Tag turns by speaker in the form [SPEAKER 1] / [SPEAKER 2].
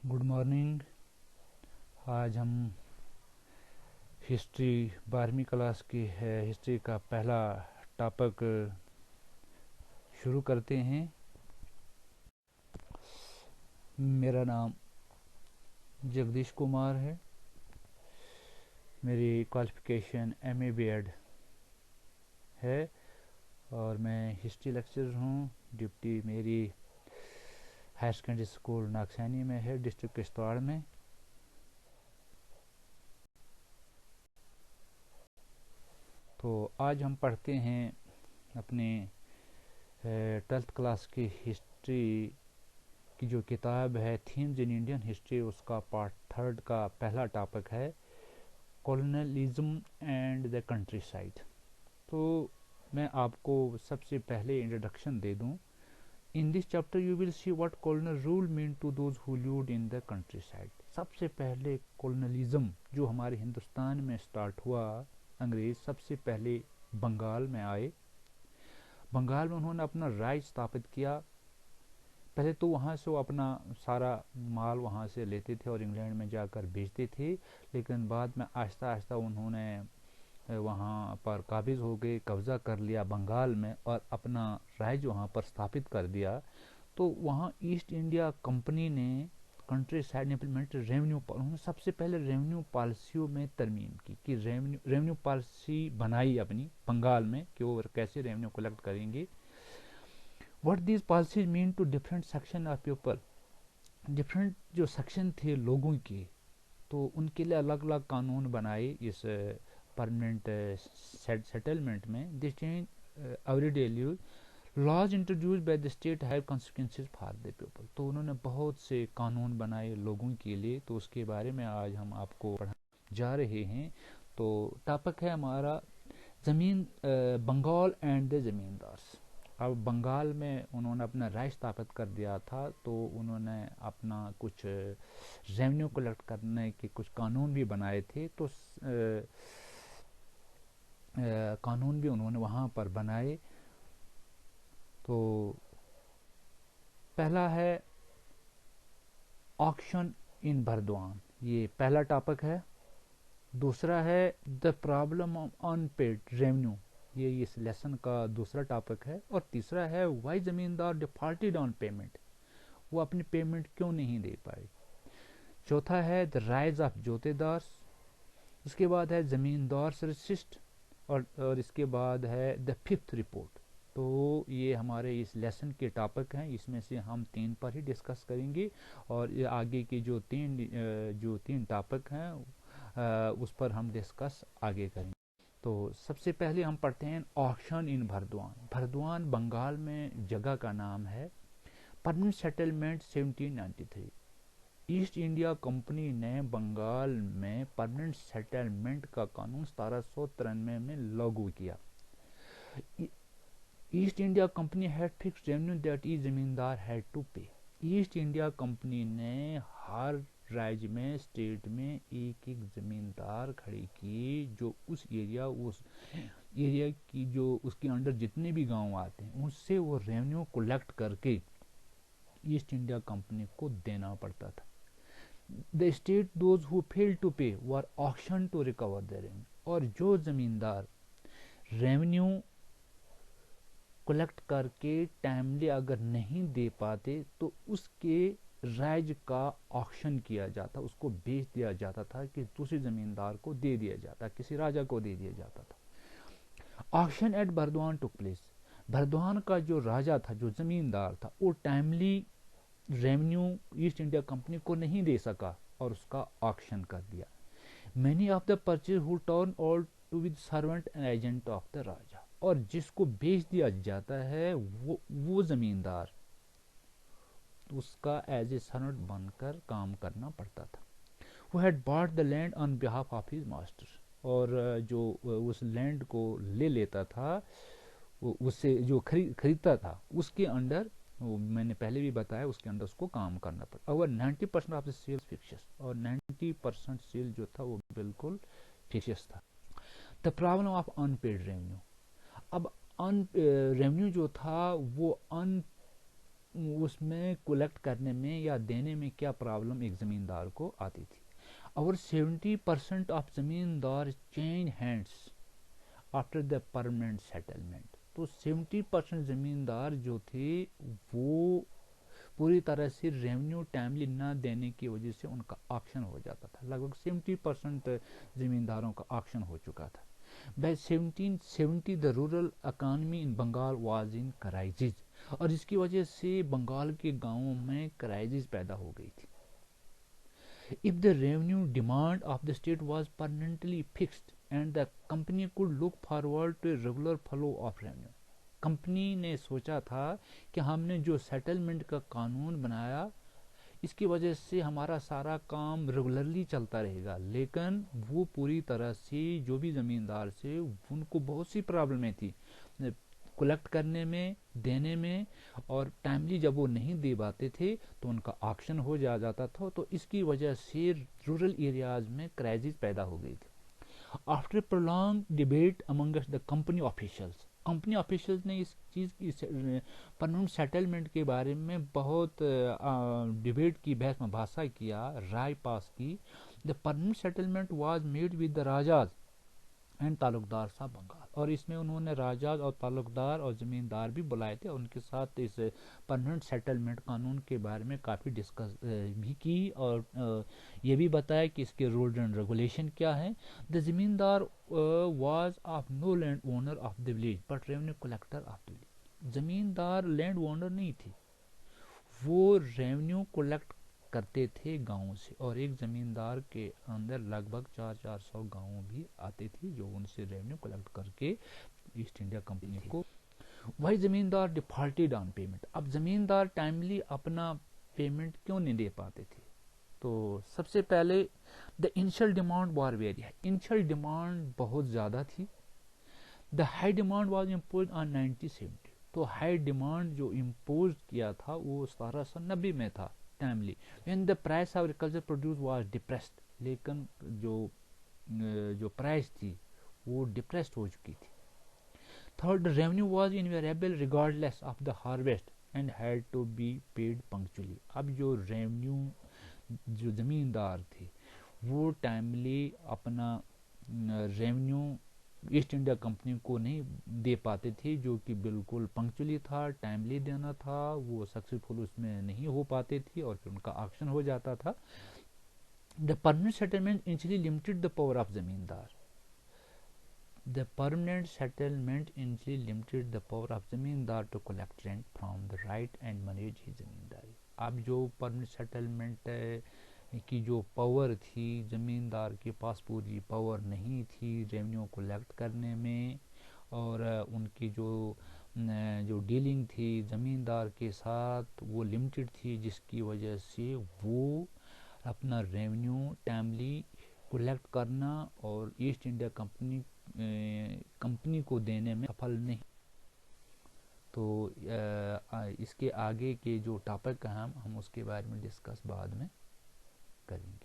[SPEAKER 1] Good morning. आज हम history 12वीं क्लास की है हिस्ट्री का पहला टॉपिक शुरू करते हैं। मेरा नाम जगदीश कुमार है। मेरी क्वालिफ़िकेशन एमए बीएड है और मैं हिस्ट्री लेक्चरर हूँ। ड्यूटी मेरी हायर सेकेंडरी स्कूल नागसैनी में है, डिस्ट्रिक्ट किश्तवाड़ में। तो आज हम पढ़ते हैं अपने 12th क्लास की हिस्ट्री की जो किताब है थीम्स इन इंडियन हिस्ट्री, उसका पार्ट 3 का पहला टॉपिक है colonialism and the countryside. तो मैं आपको सबसे पहले इंट्रोडक्शन दे दूं। In this chapter you will see what colonial rule mean to those who lived in the countryside. सबसे पहले कॉलोनियलिज्म जो हमारे हिंदुस्तान में स्टार्ट हुआ, अंग्रेज सबसे पहले बंगाल में आए। बंगाल में उन्होंने अपना राज स्थापित किया। पहले तो वहाँ से वो अपना सारा माल वहाँ से लेते थे और इंग्लैंड में जाकर बेचते थे, लेकिन बाद में आहिस्ता आहिस्ता उन्होंने वहाँ पर काबिज हो गए, कब्ज़ा कर लिया बंगाल में और अपना राज्य वहाँ पर स्थापित कर दिया। तो वहाँ ईस्ट इंडिया कंपनी ने कंट्री साइड इम्प्लीमेंट रेवेन्यू, उन्होंने सबसे पहले रेवेन्यू पॉलिसियों में तरमीम की कि रेवेन्यू पॉलिसी बनाई अपनी बंगाल में कि वो कैसे रेवेन्यू कलेक्ट करेंगे। What these policies mean to different section of people. Different जो सेक्शन थे लोगों के, तो उनके लिए अलग अलग कानून बनाए इस परमानेंट सेटलमेंट में। This change everyday use laws introduce by the state have consequences for the people. तो उन्होंने बहुत से कानून बनाए लोगों के लिए, तो उसके बारे में आज हम आपको पढ़ाने जा रहे हैं। तो टॉपिक है हमारा जमीन, बंगाल एंड द जमींदार्स। अब बंगाल में उन्होंने अपना राज स्थापित कर दिया था, तो उन्होंने अपना कुछ रेवेन्यू कलेक्ट करने के कुछ कानून भी बनाए थे। तो कानून भी उन्होंने वहाँ पर बनाए। तो पहला है ऑक्शन इन बर्दवान, ये पहला टॉपिक है। दूसरा है the problem of unpaired revenue, ये इस लेसन का दूसरा टॉपिक है। और तीसरा है वाई जमींदार डिफॉल्टेड ऑन पेमेंट, वो अपनी पेमेंट क्यों नहीं दे पाए। चौथा है द राइज ऑफ जोतेदार्स। उसके बाद है जमींदार रेसिस्ट, और इसके बाद है द फिफ्थ रिपोर्ट। तो ये हमारे इस लेसन के टॉपिक हैं, इसमें से हम 3 पर ही डिस्कस करेंगे और ये आगे की जो तीन टॉपिक हैं उस पर हम डिस्कस आगे करेंगे। तो सबसे पहले हम पढ़ते हैं ऑक्शन इन भरद्वान। भरद्वान बंगाल में जगह का नाम है। Permanent settlement 1793। East India company ने बंगाल में परमानेंट सेटलमेंट का कानून 1793 में लागू किया। East India company had fixed revenue that each जमींदार हैड टू पे। ईस्ट इंडिया कंपनी ने हर राज्य में, स्टेट में एक एक जमींदार खड़े किए जो उस एरिया की जो उसके अंडर जितने भी गांव आते हैं उनसे वो रेवेन्यू कलेक्ट करके ईस्ट इंडिया कंपनी को देना पड़ता था। The state those who fail to pay were auction to recover the revenue. और जो जमींदार रेवेन्यू कलेक्ट करके टाइमली अगर नहीं दे पाते तो उसके राज्य का ऑक्शन किया जाता, उसको बेच दिया जाता था कि दूसरे जमींदार को दे दिया जाता, किसी राजा को दे दिया जाता था। Auction at Burdwan took place. Burdwan का जो राजा था, जो जमींदार था, वो timely revenue East India Company को नहीं दे सका और उसका ऑक्शन कर दिया। Many of the purchase who turn all to with servant and agent of the raja. और जिसको बेच दिया जाता है वो जमींदार उसका एज ए सर्वेंट बनकर काम करना पड़ता था। वो had bought the land on behalf of his master. और जो उस लैंड को ले लेता था, उससे जो खरीदता था उसके अंडर, वो मैंने पहले भी बताया, उसके अंदर उसको काम करना पड़ा। अगर 90% ऑफ द सेल फिक्शियस, और 90% सेल जो था वो बिल्कुल फिक्शियस था। The problem of unpaired revenue. अब रेवेन्यू जो था वो उसमें कलेक्ट करने में या देने में क्या प्रॉब्लम एक ज़मींदार को आती थी। और 70% ऑफ ज़मींदार change hands after the permanent settlement. तो 70% ज़मींदार जो थे वो पूरी तरह से रेवेन्यू टाइमली ना देने की वजह से उनका ऑक्शन हो जाता था। लगभग 70% ज़मींदारों का ऑक्शन हो चुका था। By 1770 the rural economy in Bengal was in crisis, और इसकी वजह से बंगाल के गांवों में क्राइसिस पैदा हो गई थी। If the revenue demand of the state was permanently fixed and the company could look forward to a regular flow of revenue, company ने सोचा था कि हमने जो सेटलमेंट का कानून बनाया इसकी वजह से हमारा सारा काम रेगुलरली चलता रहेगा, लेकिन वो पूरी तरह से जो भी ज़मींदार से उनको बहुत सी प्रॉब्लमें थी कलेक्ट करने में, देने में, और टाइमली जब वो नहीं दे पाते थे तो उनका ऑक्शन हो जाता था। तो इसकी वजह से रूरल एरियाज में क्राइसिस पैदा हो गई थी। After prolong debate amongst the company officials ने इस चीज़ की परमानेंट सेटलमेंट के बारे में बहुत डिबेट की, बहस मुबासा किया, राय पास की। The permanent settlement was made with the rajas and Talukdar साहब बंगाल, और इसमें उन्होंने राजाज और तालुकदार और ज़मींदार भी बुलाए थे, उनके साथ इस परमानेंट सेटलमेंट कानून के बारे में काफ़ी डिस्कस भी की, और ये भी बताया कि इसके रूल्स एंड रेगुलेशन क्या है। The zamindar was of no landowner of the village but revenue collector of the village. Zamindar landowner नहीं थे, वो रेवेन्यू कलेक्ट करते थे गाँव से, और एक ज़मींदार के अंदर लगभग 400 गाँव भी आते थे जो उनसे रेवेन्यू कलेक्ट करके ईस्ट इंडिया कंपनी को। वही ज़मींदार डिफॉल्टेड ऑन पेमेंट। अब ज़मींदार टाइमली अपना पेमेंट क्यों नहीं दे पाते थे? तो सबसे पहले the initial demand war very है, इनिशियल डिमांड बहुत ज़्यादा थी। The high demand was impose on 1970। तो हाई डिमांड जो इम्पोज किया था वो 1790 में था timely, when the price of agriculture produce was depressed. लेकिन जो प्राइस थी वो डिप्रेस्ड हो चुकी थी। Third, revenue was invariable regardless of the harvest and had to be paid punctually. अब जो रेवेन्यू जो ज़मींदार थे वो टाइमली अपना रेवेन्यू ईस्ट इंडिया कंपनी को नहीं दे पाते थे, जो कि बिल्कुल पंक्चुअली था, टाइमली देना था, वो सक्सेसफुल उसमें नहीं हो पाते थे और फिर उनका ऑक्शन हो जाता था। The permanent settlement initially limited the power of zamindar. The permanent settlement initially limited the power of zamindar to collect rent from the ryot and manage his zamindari. अब जो परमानेंट सेटलमेंट की जो पावर थी, ज़मींदार के पास पूरी पावर नहीं थी रेवेन्यू कलेक्ट करने में, और उनकी जो डीलिंग थी ज़मींदार के साथ वो लिमिटेड थी, जिसकी वजह से वो अपना रेवेन्यू टाइमली कलेक्ट करना और ईस्ट इंडिया कंपनी को देने में सफल नहीं। तो इसके आगे के जो टॉपिक हैं हम उसके बारे में डिस्कस बाद में करेंगे।